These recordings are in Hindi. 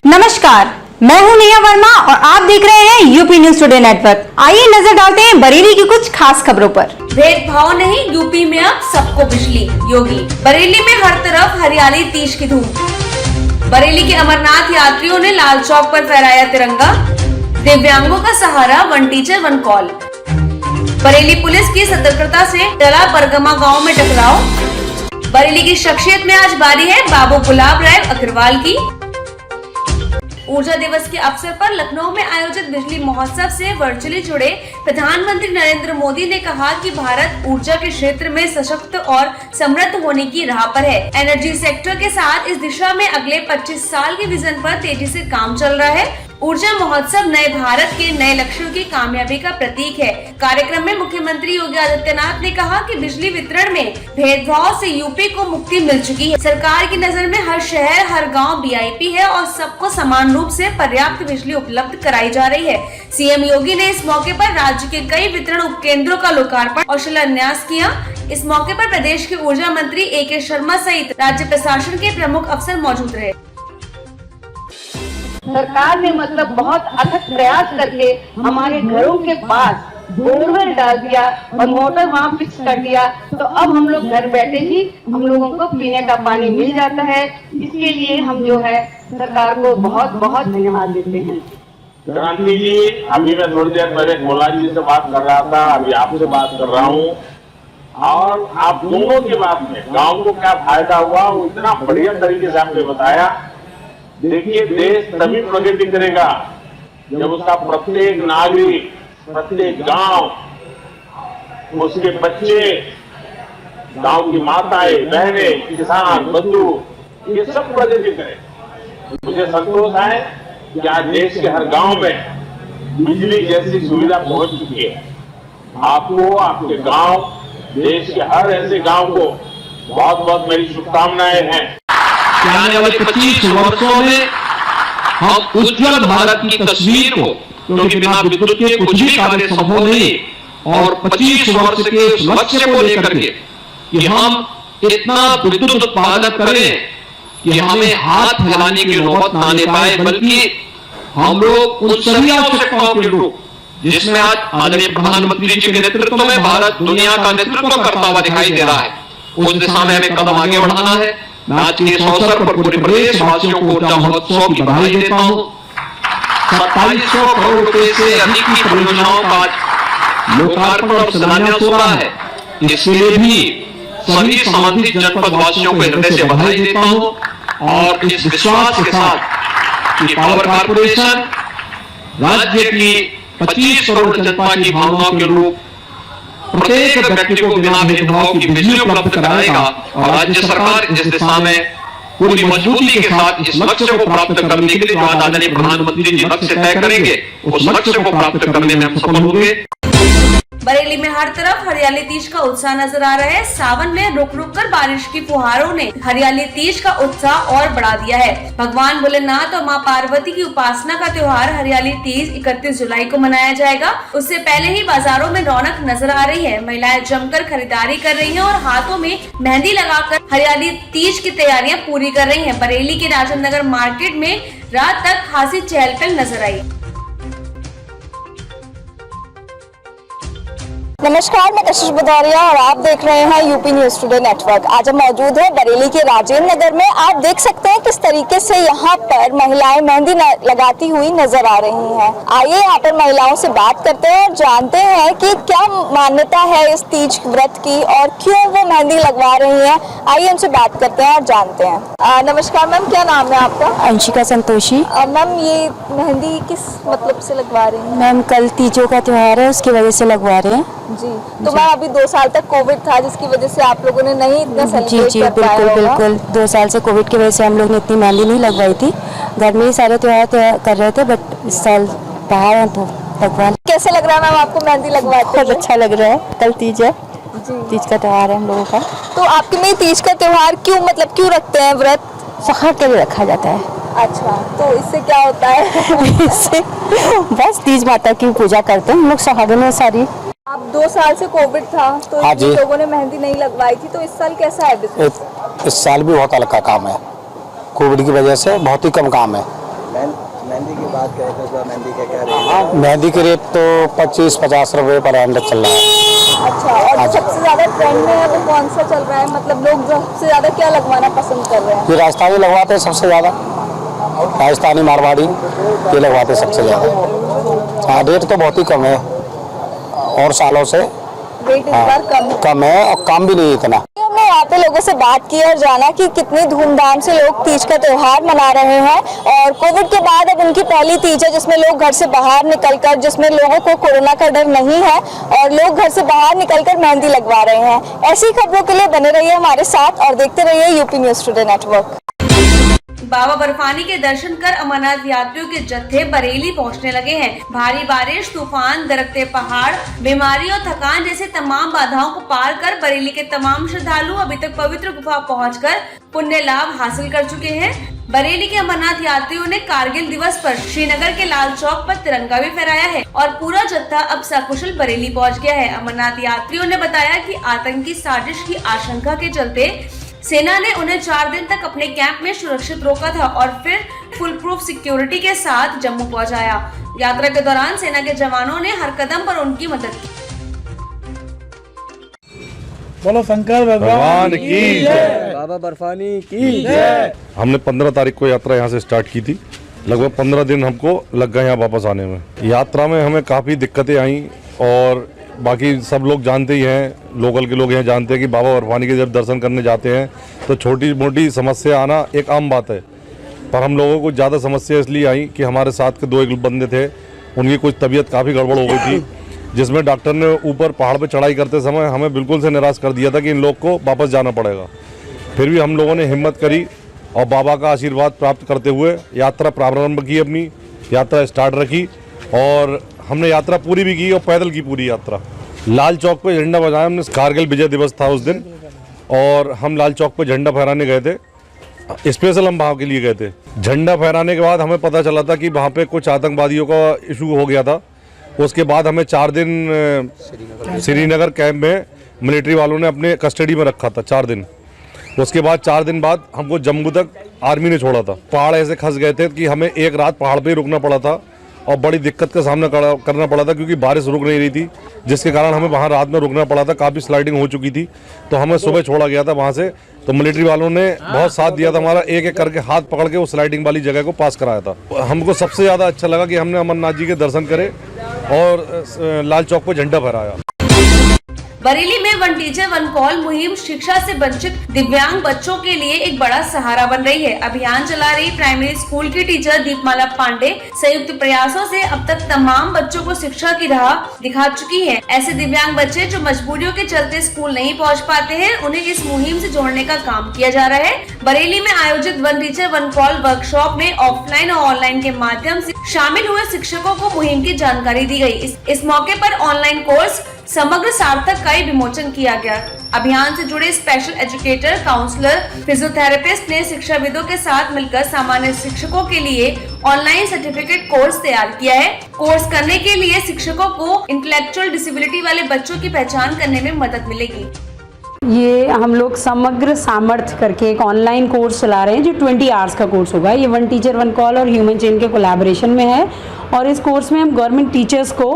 नमस्कार, मैं हूं नेहा वर्मा और आप देख रहे हैं यूपी न्यूज टुडे नेटवर्क। आइए नजर डालते हैं बरेली की कुछ खास खबरों पर। भेदभाव नहीं, यूपी में अब सबको बिजली। योगी। बरेली में हर तरफ हरियाली तीज की धूम। बरेली के अमरनाथ यात्रियों ने लाल चौक पर फहराया तिरंगा। दिव्यांगों का सहारा, one teacher one call. Bareilly police की सतर्कता से टला परगमा गांव में टकराव। बरेली की शख्सियत में आज बारी है बाबू गुलाब राय अग्रवाल की। ऊर्जा दिवस के अवसर पर लखनऊ में आयोजित बिजली महोत्सव से वर्चुअली जुड़े प्रधानमंत्री नरेंद्र मोदी ने कहा कि भारत ऊर्जा के क्षेत्र में सशक्त और समृद्ध होने की राह पर है। एनर्जी सेक्टर के साथ इस दिशा में अगले 25 साल के विजन पर तेजी से काम चल रहा है। ऊर्जा महोत्सव नए भारत के नए लक्ष्यों की कामयाबी का प्रतीक है। कार्यक्रम में मुख्यमंत्री योगी आदित्यनाथ ने कहा कि बिजली वितरण में भेदभाव से यूपी को मुक्ति मिल चुकी है। सरकार की नजर में हर शहर हर गांव वीआईपी है और सबको समान रूप से पर्याप्त बिजली उपलब्ध कराई जा रही है। सीएम योगी ने इस मौके पर राज्य के कई वितरण उपकेंद्रों का लोकार्पण और शिलान्यास किया। इस मौके पर प्रदेश के ऊर्जा मंत्री ए.के. शर्मा सहित राज्य प्रशासन के प्रमुख अफसर मौजूद रहे। सरकार ने मतलब बहुत अथक प्रयास करके हमारे घरों के पास बोरवेल डाल दिया और मोटर वहाँ फिक्स कर दिया, तो अब हम लोग घर बैठे ही हम लोगों को पीने का पानी मिल जाता है। इसके लिए हम जो है सरकार को बहुत बहुत धन्यवाद देते हैं। क्रांति जी, अभी मैं थोड़ी देर पहले मोलाजी जी से बात कर रहा था, अभी आपसे बात कर रहा हूँ और आप दोनों की बात में गाँव को क्या फायदा हुआ वो इतना बढ़िया तरीके से आपने बताया। देखिए, देश तभी प्रगति करेगा जब उसका प्रत्येक नागरिक, प्रत्येक गांव, उसके बच्चे, गांव की माताएं, बहनें, किसान, मजदूर, ये सब प्रगति करें। मुझे संतोष है कि आज देश के हर गांव में बिजली जैसी सुविधा पहुंच चुकी है। आपको, आपके गांव, देश के हर ऐसे गांव को बहुत बहुत मेरी शुभकामनाएं हैं। आने वाले 25 वर्षों में हम उज्जवल भारत की तस्वीर को, क्योंकि बिना विद्युत के कुछ भी कार्य संभव नहीं, और 25 वर्ष के उस लक्ष्य को लेकर के कि हम इतना विद्युत उत्पादन करें कि हमें हाथ फैलाने की नौबत ना आने पाए, बल्कि हम लोग उन सभी आवश्यकताओं के रूप जिसमें आज आदरणीय प्रधानमंत्री जी के नेतृत्व में भारत दुनिया का नेतृत्व करता हुआ दिखाई दे रहा है, उस दिशा में हमें कदम आगे बढ़ाना है। मैं आज के इस अवसर पर पूरे प्रदेश वासियों को ऊर्जा महोत्सव की बधाई देता हूँ। 2700 करोड़ रुपए से अधिक की परियोजनाओं का आज लोकार्पण और शिलान्यास हो रहा है। इसके लिए भी सभी संबंधित जनपद वासियों को हृदय से बधाई देता हूँ और इस विश्वास के साथ कि पावर कारपोरेशन राज्य की 25 करोड़ जनता की भावनाओं के रूप प्रत्येक व्यक्ति को बिना भेदभाव की बिजली उपलब्ध कराएगा और राज्य सरकार इस दिशा में पूरी मजबूती के साथ इस लक्ष्य को प्राप्त करने के लिए जो आदरणीय प्रधानमंत्री जी लक्ष्य तय करेंगे, उस लक्ष्य को प्राप्त करने में हम सफल होंगे। बरेली में हर तरफ हरियाली तीज का उत्साह नजर आ रहा है। सावन में रुक रुक कर बारिश की फुहारों ने हरियाली तीज का उत्साह और बढ़ा दिया है। भगवान भोलेनाथ और मां पार्वती की उपासना का त्योहार हरियाली तीज 31 जुलाई को मनाया जाएगा। उससे पहले ही बाजारों में रौनक नजर आ रही है। महिलाएं जमकर खरीदारी कर रही हैं और हाथों में मेहंदी लगाकर हरियाली तीज की तैयारियां पूरी कर रही है। बरेली के राजेंद्र नगर मार्केट में रात तक खासी चहल पहल नजर आई। नमस्कार, मैं कशिश भदौरिया और आप देख रहे हैं यूपी न्यूज टुडे नेटवर्क। आज हम मौजूद हैं बरेली के राजेंद्र नगर में। आप देख सकते हैं किस तरीके से यहाँ पर महिलाएं मेहंदी लगाती हुई नजर आ रही हैं। आइए यहाँ पर महिलाओं से बात करते हैं और जानते हैं कि क्या मान्यता है इस तीज व्रत की और क्यों वो मेहंदी लगवा रही हैं। आइए उनसे बात करते हैं और जानते हैं। नमस्कार मैम, क्या नाम है आपका? अंशिका संतोषी। मैम, ये मेहंदी किस मतलब से लगवा रही हैं? मैम, कल तीजों का त्योहार है, उसकी वजह से लगवा रहे हैं जी। तो मैम, अभी 2 साल तक कोविड था जिसकी वजह से आप लोगों ने नहीं इतना सेलिब्रेट जी कर पाए बिल्कुल होगा। बिल्कुल 2 साल से कोविड की वजह से हम लोग ने इतनी मेहंदी नहीं लगवाई थी। घर में ही सारे त्योहार कर रहे थे, बट इस साल बाहर हैं तो भगवान। कैसा लग रहा है मैम आपको मेहंदी लगवाते? बहुत अच्छा लग रहा है। कल तीज है जी, तीज का त्योहार है हम लोगों का। तो आपके में तीज का त्योहार क्यों रखते हैं व्रत? सखा के लिए रखा जाता है। अच्छा, तो इससे क्या होता है? इससे बस तीज माता की पूजा करते हैं हम लोग। सुहागिन है सारी। अब 2 साल से कोविड था तो लोगों ने मेहंदी नहीं लगवाई थी, तो इस साल कैसा है बिजनेस? इस साल भी बहुत हल्का काम है, कोविड की वजह से बहुत ही कम काम है। मेहंदी की बात करें तो मेहंदी का क्या रेट है? मेहंदी के रेट तो 25-50 रुपए पर हैंड चल रहा है। अच्छा, और जो सबसे ज्यादा ट्रेंड में है वो कौन सा चल रहा है? मतलब लोग सबसे ज्यादा क्या लगवाना पसंद कर रहे हैं? ये राजस्थानी लगवाते हैं सबसे ज़्यादा, राजस्थानी मारवाड़ी ये लगवाते हैं सबसे ज़्यादा। हाँ, रेट तो बहुत ही कम है और सालों से रेट इस बार कम है और काम भी नहीं इतना। हमने यहाँ पे लोगों से बात की और जाना कि कितनी धूमधाम से लोग तीज का त्योहार मना रहे हैं और कोविड के बाद अब उनकी पहली तीज है जिसमें लोग घर से बाहर निकलकर, जिसमें लोगों को कोरोना का डर नहीं है और लोग घर से बाहर निकलकर मेहंदी लगवा रहे हैं। ऐसी खबरों के लिए बने रहिए हमारे साथ और देखते रहिए यूपी न्यूज़ टुडे नेटवर्क। बाबा बर्फानी के दर्शन कर अमरनाथ यात्रियों के जत्थे बरेली पहुंचने लगे हैं। भारी बारिश, तूफान, दरकते पहाड़, बीमारी और थकान जैसे तमाम बाधाओं को पार कर बरेली के तमाम श्रद्धालु अभी तक पवित्र गुफा पहुंचकर पुण्य लाभ हासिल कर चुके हैं। बरेली के अमरनाथ यात्रियों ने कारगिल दिवस पर श्रीनगर के लाल चौक पर तिरंगा भी फहराया है और पूरा जत्था अब सकुशल बरेली पहुँच गया है। अमरनाथ यात्रियों ने बताया कि आतंकी साजिश की आशंका के चलते सेना ने उन्हें 4 दिन तक अपने कैंप में सुरक्षित रोका था और फिर फुल प्रूफ सिक्योरिटी के साथ जम्मू पहुंचाया। यात्रा के दौरान सेना के जवानों ने हर कदम पर उनकी मदद की। बोलो शंकर भगवान की जय, बाबा बर्फानी की जय। हमने 15 तारीख को यात्रा यहाँ से स्टार्ट की थी। लगभग 15 दिन हमको लग गए यहाँ वापस आने में। यात्रा में हमें काफ़ी दिक्कतें आई और बाकी सब लोग जानते ही हैं, लोकल के लोग यहाँ जानते हैं कि बाबा बर्फानी के जब दर्शन करने जाते हैं तो छोटी मोटी समस्या आना एक आम बात है। पर हम लोगों को ज़्यादा समस्या इसलिए आई कि हमारे साथ के 2 एक बंदे थे, उनकी कुछ तबीयत काफ़ी गड़बड़ हो गई थी, जिसमें डॉक्टर ने ऊपर पहाड़ पर चढ़ाई करते समय हमें बिल्कुल से निराश कर दिया था कि इन लोग को वापस जाना पड़ेगा। फिर भी हम लोगों ने हिम्मत करी और बाबा का आशीर्वाद प्राप्त करते हुए यात्रा प्रारंभ की, अपनी यात्रा स्टार्ट रखी और हमने यात्रा पूरी भी की और पैदल की पूरी यात्रा। लाल चौक पे झंडा बजाया हमने, कारगिल विजय दिवस था उस दिन और हम लाल चौक पे झंडा फहराने गए थे। स्पेशल हम वहाँ के लिए गए थे। झंडा फहराने के बाद हमें पता चला था कि वहाँ पे कुछ आतंकवादियों का इशू हो गया था। उसके बाद हमें 4 दिन श्रीनगर कैंप में मिलिट्री वालों ने अपने कस्टडी में रखा था 4 दिन। उसके बाद 4 दिन बाद हमको जम्मू तक आर्मी ने छोड़ा था। पहाड़ ऐसे खस गए थे कि हमें एक रात पहाड़ पे ही रुकना पड़ा था और बड़ी दिक्कत का सामना करना पड़ा था क्योंकि बारिश रुक नहीं रही थी, जिसके कारण हमें वहाँ रात में रुकना पड़ा था। काफ़ी स्लाइडिंग हो चुकी थी तो हमें सुबह छोड़ा गया था वहाँ से। तो मिलिट्री वालों ने बहुत साथ दिया था हमारा, एक एक करके हाथ पकड़ के उस स्लाइडिंग वाली जगह को पास कराया था। हमको सबसे ज़्यादा अच्छा लगा कि हमने अमरनाथ जी के दर्शन करे और लाल चौक पर झंडा फहराया। बरेली में 1 टीचर 1 कॉल मुहिम शिक्षा से वंचित दिव्यांग बच्चों के लिए एक बड़ा सहारा बन रही है। अभियान चला रही प्राइमरी स्कूल की टीचर दीपमाला पांडे संयुक्त प्रयासों से अब तक तमाम बच्चों को शिक्षा की राह दिखा चुकी हैं। ऐसे दिव्यांग बच्चे जो मजबूरियों के चलते स्कूल नहीं पहुंच पाते हैं, उन्हें इस मुहिम से जोड़ने का काम किया जा रहा है। बरेली में आयोजित 1 टीचर 1 कॉल वर्कशॉप में ऑफलाइन और ऑनलाइन के माध्यम से शामिल हुए शिक्षकों को मुहिम की जानकारी दी गयी। इस मौके पर ऑनलाइन कोर्स समग्र सार्थक का विमोचन किया गया। अभियान से जुड़े स्पेशल एजुकेटर, काउंसलर, फिजियोथेरेपिस्ट ने शिक्षाविदों के साथ मिलकर सामान्य शिक्षकों के लिए ऑनलाइन सर्टिफिकेट कोर्स तैयार किया है। कोर्स करने के लिए शिक्षकों को इंटेलेक्चुअल डिसेबिलिटी वाले बच्चों की पहचान करने में मदद मिलेगी। ये हम लोग समग्र सामर्थ्य करके एक ऑनलाइन कोर्स चला रहे हैं जो 20 आवर्स का कोर्स होगा। ये 1 टीचर 1 कॉल और ह्यूमन चेन के कोलैबोरेशन में है और इस कोर्स में हम गवर्नमेंट टीचर्स को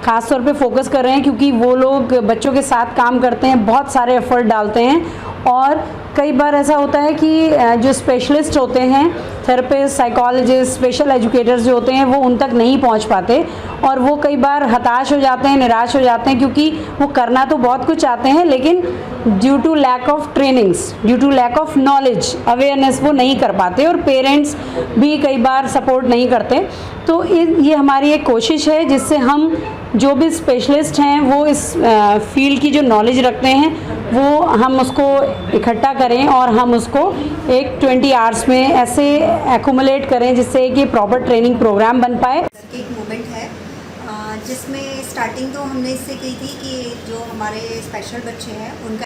खास तौर पे फोकस कर रहे हैं क्योंकि वो लोग बच्चों के साथ काम करते हैं, बहुत सारे एफर्ट डालते हैं और कई बार ऐसा होता है कि जो स्पेशलिस्ट होते हैं, थेरेपिस्ट, साइकोलॉजिस्ट, स्पेशल एजुकेटर्स जो होते हैं वो उन तक नहीं पहुंच पाते और वो कई बार हताश हो जाते हैं, निराश हो जाते हैं क्योंकि वो करना तो बहुत कुछ चाहते हैं लेकिन due to lack of trainings, due to lack of knowledge, awareness वो नहीं कर पाते और पेरेंट्स भी कई बार सपोर्ट नहीं करते। तो ये हमारी एक कोशिश है जिससे हम जो भी स्पेशलिस्ट हैं वो इस फील्ड की जो नॉलेज रखते हैं वो हम उसको इकट्ठा करें और हम उसको एक 20 आवर्स में ऐसे एक्यूमुलेट करें जिससे कि प्रॉपर ट्रेनिंग प्रोग्राम बन पाए। एक मूवमेंट है जिसमें स्टार्टिंग तो हमने इससे की थी कि जो हमारे स्पेशल बच्चे हैं उनका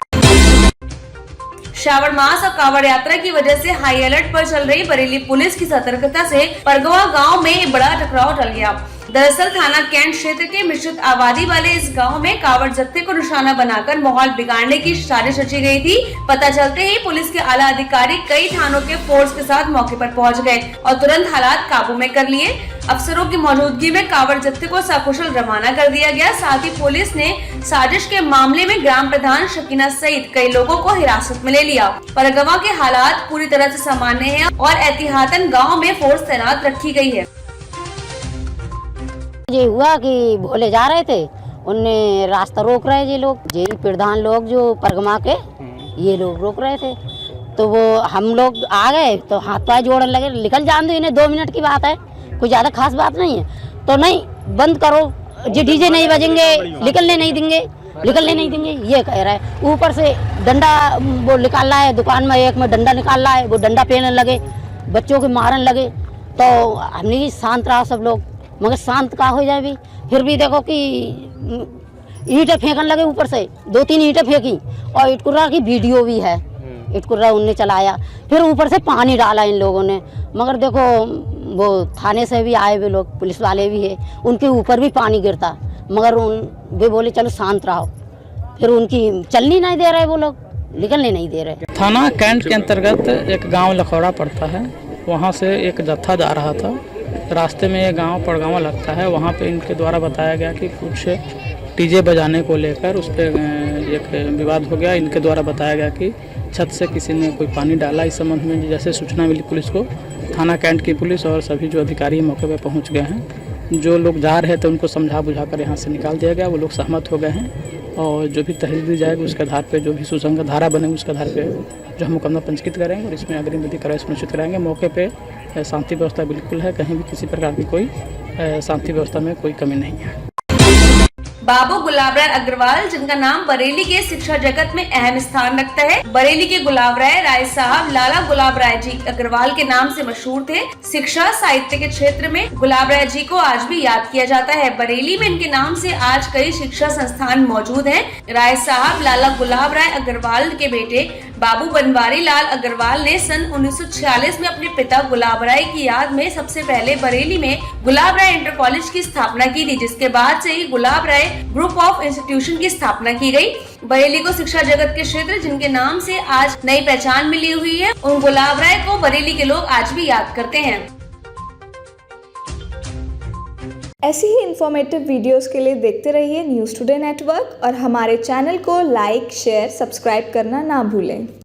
श्रावण मास और कांवड़ यात्रा की वजह से हाई अलर्ट पर चल रही बरेली पुलिस की सतर्कता से परगवा गांव में बड़ा टकराव टल गया। दरअसल थाना कैंट क्षेत्र के मिश्रित आबादी वाले इस गांव में कावड़ जत्थे को निशाना बनाकर माहौल बिगाड़ने की साजिश रची गई थी। पता चलते ही पुलिस के आला अधिकारी कई थानों के फोर्स के साथ मौके पर पहुंच गए और तुरंत हालात काबू में कर लिए। अफसरों की मौजूदगी में कावड़ जत्थे को सकुशल रवाना कर दिया गया। साथ ही पुलिस ने साजिश के मामले में ग्राम प्रधान शकीना सहित कई लोगों को हिरासत में ले लिया। परगवा के हालात पूरी तरह से सामान्य हैं और एहतियातन गांव में फोर्स तैनात रखी गई है। ये हुआ कि भोले जा रहे थे, उनने रास्ता रोक रहे ये लोग, यही प्रधान लोग जो परगमा के ये लोग रोक रहे थे, तो वो हम लोग आ गए तो हाथ पाए जोड़ने लगे, निकल जान दो इन्हें, 2 मिनट की बात है, कोई ज़्यादा खास बात नहीं है। तो नहीं बंद करो, ये डीजे नहीं बजेंगे, निकलने नहीं देंगे, ये कह रहा है। ऊपर से डंडा वो निकाल रहा है, दुकान में एक में डंडा निकाल रहा है, वो डंडा पहनने लगे, बच्चों के मारने लगे। तो हमने शांत रहा सब लोग, मगर शांत का हो जाए भी, फिर भी देखो कि ईंटें फेंकने लगे, ऊपर से 2-3 ईंटें फेंकी और इटकुर्रा की वीडियो भी है, इटकुर्रा उनने चलाया, फिर ऊपर से पानी डाला इन लोगों ने। मगर देखो वो थाने से भी आए हुए लोग, पुलिस वाले भी है, उनके ऊपर भी पानी गिरता, मगर वे बोले चलो शांत रहो, फिर उनकी चलनी नहीं दे रहे, वो लोग निकलने नहीं दे रहे। थाना कैंट के अंतर्गत एक गांव लखौड़ा पड़ता है, वहां से एक जत्था जा रहा था, रास्ते में ये गांव पड़गांव लगता है, वहां पे इनके द्वारा बताया गया कि कुछ डीजे बजाने को लेकर उस पर एक विवाद हो गया। इनके द्वारा बताया गया कि छत से किसी ने कोई पानी डाला। इस संबंध में जैसे सूचना मिली पुलिस को, थाना कैंट की पुलिस और सभी जो अधिकारी मौके पर पहुंच गए हैं। जो लोग जा रहे थे उनको समझा बुझा कर यहाँ से निकाल दिया गया, वो लोग सहमत हो गए हैं और जो भी तहरीर दी जाएगी उसके आधार पर, जो भी सुसंगत धारा बनेगी उसके आधार पर जो हम मुकदमा पंजीकृत करेंगे और इसमें अग्रिम विधि कार्रवाई सुनिश्चित कराएंगे। मौके पर शांति व्यवस्था बिल्कुल है, कहीं भी किसी प्रकार की कोई शांति व्यवस्था में कोई कमी नहीं है। बाबू गुलाब राय अग्रवाल, जिनका नाम बरेली के शिक्षा जगत में अहम स्थान रखता है। बरेली के गुलाब राय साहब लाला गुलाब राय जी अग्रवाल के नाम से मशहूर थे। शिक्षा साहित्य के क्षेत्र में गुलाब राय जी को आज भी याद किया जाता है। बरेली में इनके नाम से आज कई शिक्षा संस्थान मौजूद हैं। राय साहब लाला गुलाब राय अग्रवाल के बेटे बाबू बनवारी लाल अग्रवाल ने सन 1946 में अपने पिता गुलाब राय की याद में सबसे पहले बरेली में गुलाब राय इंटर कॉलेज की स्थापना की थी, जिसके बाद से ही गुलाब राय ग्रुप ऑफ इंस्टीट्यूशन की स्थापना की गई। बरेली को शिक्षा जगत के क्षेत्र जिनके नाम से आज नई पहचान मिली हुई है, उन गुलाब राय को बरेली के लोग आज भी याद करते हैं। ऐसी ही इंफॉर्मेटिव वीडियोस के लिए देखते रहिए न्यूज़ टुडे नेटवर्क और हमारे चैनल को लाइक, शेयर, सब्सक्राइब करना ना भूलें।